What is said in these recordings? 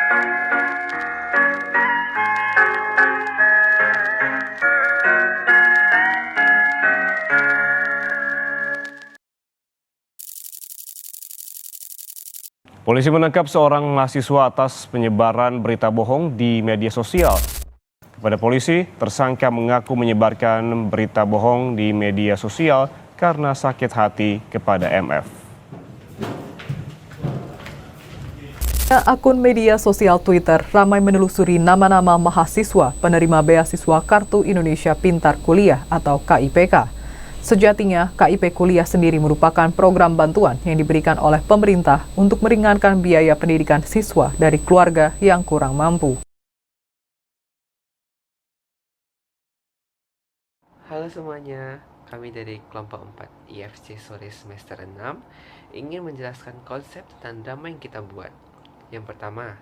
Polisi menangkap seorang mahasiswa atas penyebaran berita bohong di media sosial. Kepada polisi, tersangka mengaku menyebarkan berita bohong di media sosial karena sakit hati kepada MF. Akun media sosial Twitter ramai menelusuri nama-nama mahasiswa penerima beasiswa Kartu Indonesia Pintar Kuliah atau KIPK. Sejatinya, KIP Kuliah sendiri merupakan program bantuan yang diberikan oleh pemerintah untuk meringankan biaya pendidikan siswa dari keluarga yang kurang mampu. Halo semuanya, kami dari kelompok 4 IFC sore semester 6 ingin menjelaskan konsep tentang drama yang kita buat. Yang pertama,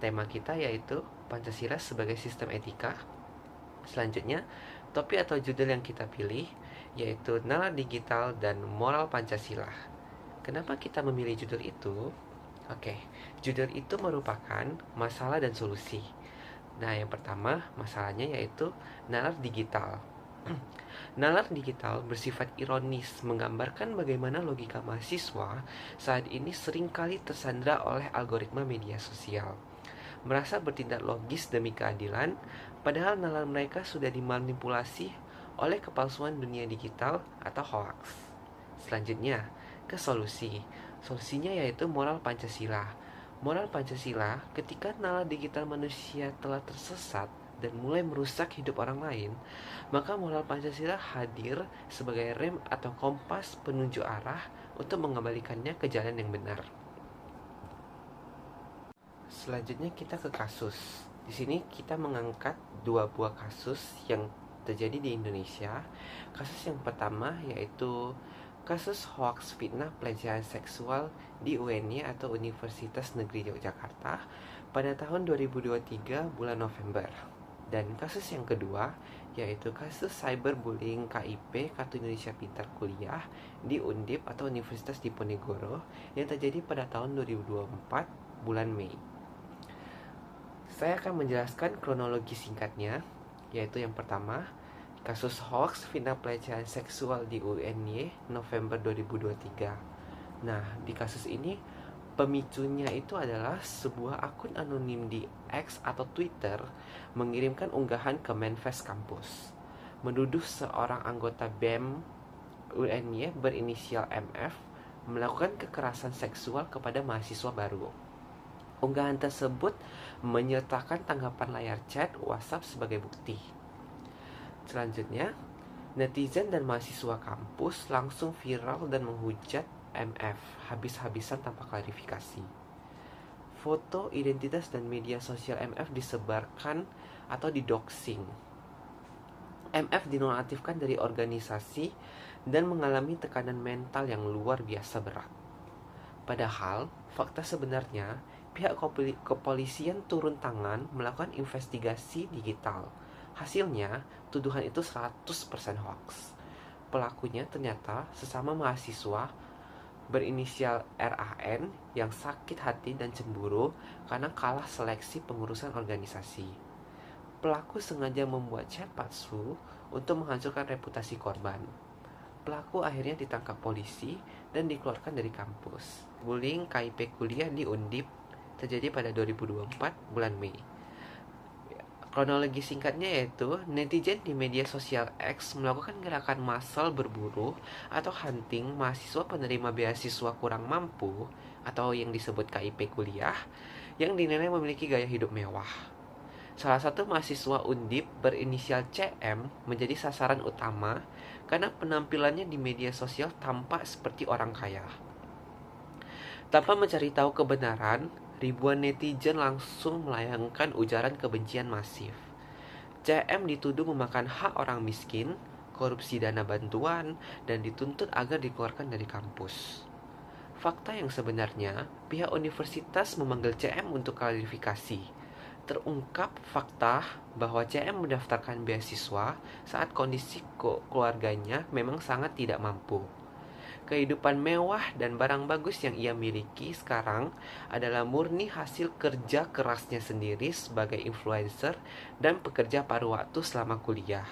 tema kita yaitu Pancasila sebagai sistem etika. Selanjutnya, topik atau judul yang kita pilih yaitu Nalar Digital dan Moral Pancasila. Kenapa kita memilih judul itu? Oke, judul itu merupakan masalah dan solusi. Nah, yang pertama masalahnya yaitu nalar digital. Nalar digital bersifat ironis, menggambarkan bagaimana logika mahasiswa saat ini seringkali tersandra oleh algoritma media sosial. Merasa bertindak logis demi keadilan, padahal nalar mereka sudah dimanipulasi oleh kepalsuan dunia digital atau hoax. Selanjutnya, ke solusi. Solusinya yaitu moral Pancasila. Moral Pancasila, ketika nalar digital manusia telah tersesat dan mulai merusak hidup orang lain, maka moral Pancasila hadir sebagai rem atau kompas penunjuk arah untuk mengembalikannya ke jalan yang benar. Selanjutnya kita ke kasus. Di sini kita mengangkat dua buah kasus yang terjadi di Indonesia. Kasus yang pertama yaitu kasus hoax fitnah pelecehan seksual di UNY atau Universitas Negeri Yogyakarta pada tahun 2023 bulan November. Dan kasus yang kedua yaitu kasus cyberbullying KIP Kartu Indonesia Pintar Kuliah di Undip atau Universitas Diponegoro yang terjadi pada tahun 2024 bulan Mei. Saya akan menjelaskan kronologi singkatnya, yaitu yang pertama, kasus hoax fitnah pelecehan seksual di UNY November 2023. Nah, di kasus ini pemicunya itu adalah sebuah akun anonim di X atau Twitter mengirimkan unggahan ke Manifest kampus, menuduh seorang anggota BEM UNY berinisial MF melakukan kekerasan seksual kepada mahasiswa baru. Unggahan tersebut menyertakan tanggapan layar chat WhatsApp sebagai bukti. Selanjutnya, netizen dan mahasiswa kampus langsung viral dan menghujat MF habis-habisan tanpa klarifikasi. Foto, identitas, dan media sosial MF disebarkan atau didoxing. MF dinonaktifkan dari organisasi dan mengalami tekanan mental yang luar biasa berat. Padahal, fakta sebenarnya, pihak kepolisian turun tangan melakukan investigasi digital. Hasilnya, tuduhan itu 100% hoax. Pelakunya ternyata sesama mahasiswa berinisial RAN yang sakit hati dan cemburu karena kalah seleksi pengurusan organisasi. Pelaku sengaja membuat chat palsu untuk menghancurkan reputasi korban. Pelaku akhirnya ditangkap polisi dan dikeluarkan dari kampus. Bullying KIP Kuliah di Undip terjadi pada 2024 bulan Mei. Kronologi singkatnya yaitu netizen di media sosial X melakukan gerakan massal berburu atau hunting mahasiswa penerima beasiswa kurang mampu atau yang disebut KIP Kuliah yang dinilai memiliki gaya hidup mewah. Salah satu mahasiswa Undip berinisial CM menjadi sasaran utama karena penampilannya di media sosial tampak seperti orang kaya. Tanpa mencari tahu kebenaran, ribuan netizen langsung melayangkan ujaran kebencian masif. CM dituduh memakan hak orang miskin, korupsi dana bantuan, dan dituntut agar dikeluarkan dari kampus. Fakta yang sebenarnya, pihak universitas memanggil CM untuk klarifikasi. Terungkap fakta bahwa CM mendaftarkan beasiswa saat kondisi keluarganya memang sangat tidak mampu. Kehidupan mewah dan barang bagus yang ia miliki sekarang adalah murni hasil kerja kerasnya sendiri sebagai influencer dan pekerja paruh waktu selama kuliah.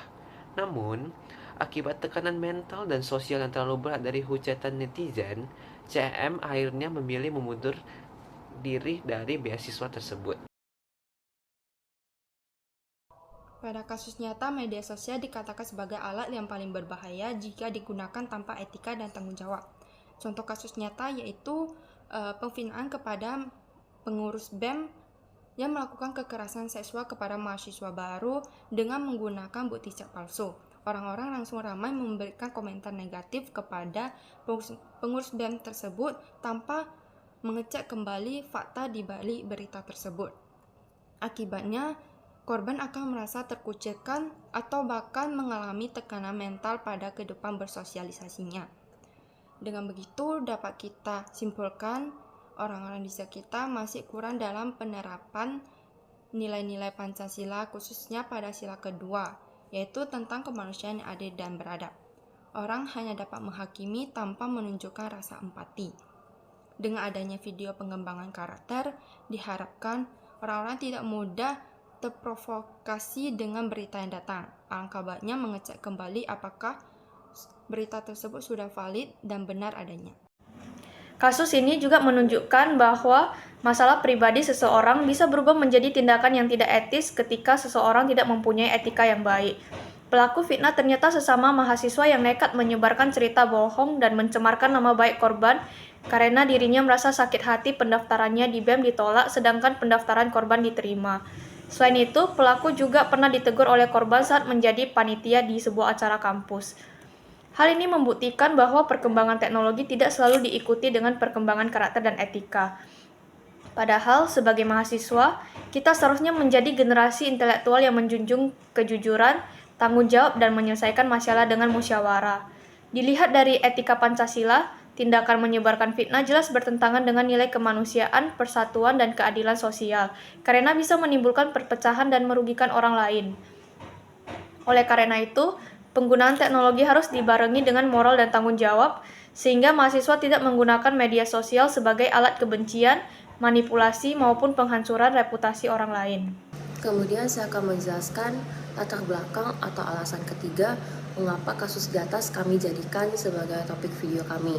Namun, akibat tekanan mental dan sosial yang terlalu berat dari hujatan netizen, CM akhirnya memilih memundur diri dari beasiswa tersebut. Pada kasus nyata, media sosial dikatakan sebagai alat yang paling berbahaya jika digunakan tanpa etika dan tanggung jawab. Contoh kasus nyata yaitu penghinaan kepada pengurus BEM yang melakukan kekerasan seksual kepada mahasiswa baru dengan menggunakan bukti cek palsu. Orang-orang langsung ramai memberikan komentar negatif kepada pengurus BEM tersebut tanpa mengecek kembali fakta di balik berita tersebut. Akibatnya, korban akan merasa terkucilkan atau bahkan mengalami tekanan mental pada kehidupan bersosialisasinya. Dengan begitu, dapat kita simpulkan orang-orang di sekitar masih kurang dalam penerapan nilai-nilai Pancasila, khususnya pada sila kedua, yaitu tentang kemanusiaan yang adil dan beradab. Orang hanya dapat menghakimi tanpa menunjukkan rasa empati. Dengan adanya video pengembangan karakter, diharapkan orang-orang tidak mudah terprovokasi dengan berita yang datang. Alangkah baiknya mengecek kembali apakah berita tersebut sudah valid dan benar adanya. Kasus ini juga menunjukkan bahwa masalah pribadi seseorang bisa berubah menjadi tindakan yang tidak etis ketika seseorang tidak mempunyai etika yang baik. Pelaku fitnah ternyata sesama mahasiswa yang nekat menyebarkan cerita bohong dan mencemarkan nama baik korban karena dirinya merasa sakit hati pendaftarannya di BEM ditolak sedangkan pendaftaran korban diterima. Selain itu, pelaku juga pernah ditegur oleh korban saat menjadi panitia di sebuah acara kampus. Hal ini membuktikan bahwa perkembangan teknologi tidak selalu diikuti dengan perkembangan karakter dan etika. Padahal, sebagai mahasiswa, kita seharusnya menjadi generasi intelektual yang menjunjung kejujuran, tanggung jawab, dan menyelesaikan masalah dengan musyawarah. Dilihat dari etika Pancasila, tindakan menyebarkan fitnah jelas bertentangan dengan nilai kemanusiaan, persatuan, dan keadilan sosial, karena bisa menimbulkan perpecahan dan merugikan orang lain. Oleh karena itu, penggunaan teknologi harus dibarengi dengan moral dan tanggung jawab, sehingga mahasiswa tidak menggunakan media sosial sebagai alat kebencian, manipulasi, maupun penghancuran reputasi orang lain. Kemudian saya akan menjelaskan latar belakang atau alasan ketiga mengapa kasus di atas kami jadikan sebagai topik video kami,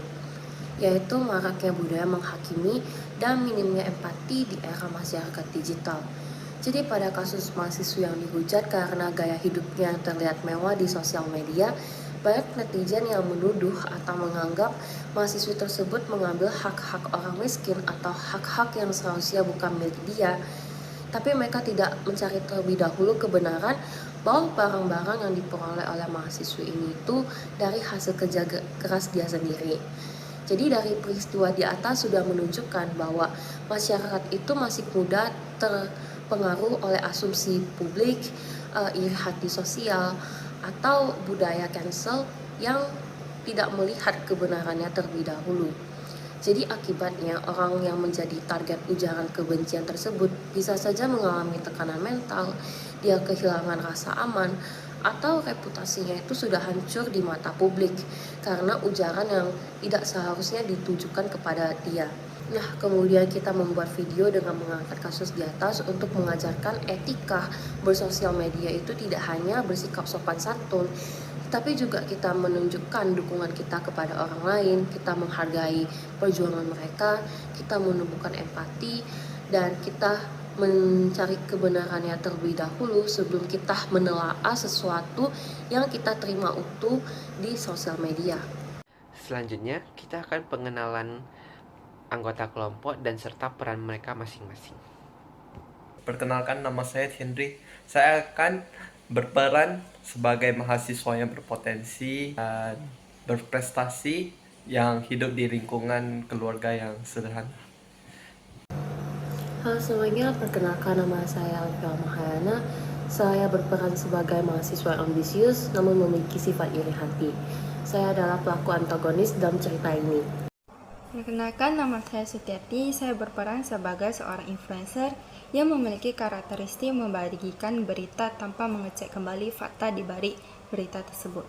yaitu maraknya budaya menghakimi dan minimnya empati di era masyarakat digital. Jadi pada kasus mahasiswa yang dihujat karena gaya hidupnya terlihat mewah di sosial media, banyak netizen yang menuduh atau menganggap mahasiswa tersebut mengambil hak-hak orang miskin atau hak-hak yang seharusnya bukan milik dia. Tapi mereka tidak mencari terlebih dahulu kebenaran bahwa barang-barang yang diperoleh oleh mahasiswa ini itu dari hasil kerja keras dia sendiri. Jadi dari peristiwa di atas sudah menunjukkan bahwa masyarakat itu masih mudah terpengaruh oleh asumsi publik, iri hati sosial, atau budaya cancel yang tidak melihat kebenarannya terlebih dahulu. Jadi akibatnya orang yang menjadi target ujaran kebencian tersebut bisa saja mengalami tekanan mental, dia kehilangan rasa aman, atau reputasinya itu sudah hancur di mata publik karena ujaran yang tidak seharusnya ditujukan kepada dia. Nah, kemudian kita membuat video dengan mengangkat kasus di atas untuk mengajarkan etika bersosial media itu tidak hanya bersikap sopan santun, tapi juga kita menunjukkan dukungan kita kepada orang lain, kita menghargai perjuangan mereka, kita menumbuhkan empati, dan kita mencari kebenarannya terlebih dahulu sebelum kita menelaah sesuatu yang kita terima utuh di sosial media. Selanjutnya, kita akan pengenalan anggota kelompok dan serta peran mereka masing-masing. Perkenalkan, nama saya Henry. Saya akan berperan sebagai mahasiswa yang berpotensi dan berprestasi yang hidup di lingkungan keluarga yang sederhana. Halo semuanya, perkenalkan nama saya Alfia Mahayana. Saya berperan sebagai mahasiswa ambisius namun memiliki sifat iri hati. Saya adalah pelaku antagonis dalam cerita ini. Perkenalkan, nama saya Sutiati. Saya berperan sebagai seorang influencer yang memiliki karakteristik membagikan berita tanpa mengecek kembali fakta di balik berita tersebut.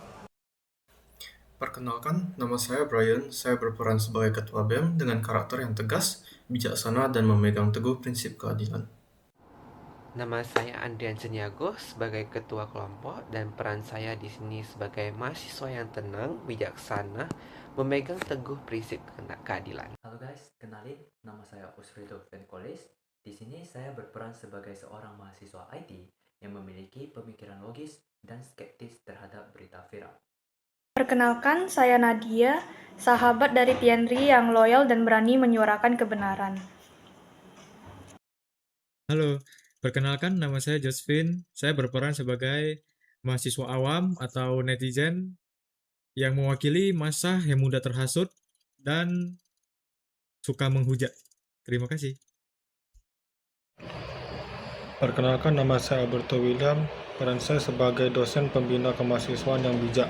Perkenalkan, nama saya Brian. Saya berperan sebagai ketua BEM dengan karakter yang tegas, bijaksana, dan memegang teguh prinsip keadilan. Nama saya Andrian Seniago sebagai ketua kelompok dan peran saya di sini sebagai mahasiswa yang tenang, bijaksana, memegang teguh prinsip keadilan. Halo guys, kenalin, nama saya Usrido Venkolis. Di sini saya berperan sebagai seorang mahasiswa IT yang memiliki pemikiran logis dan skeptis terhadap berita viral. Perkenalkan, saya Nadia, sahabat dari Tienri yang loyal dan berani menyuarakan kebenaran. Halo, perkenalkan nama saya Josephine. Saya berperan sebagai mahasiswa awam atau netizen yang mewakili massa yang mudah terhasut dan suka menghujat. Terima kasih. Perkenalkan, nama saya Alberto William. Peran saya sebagai dosen pembina kemahasiswaan yang bijak.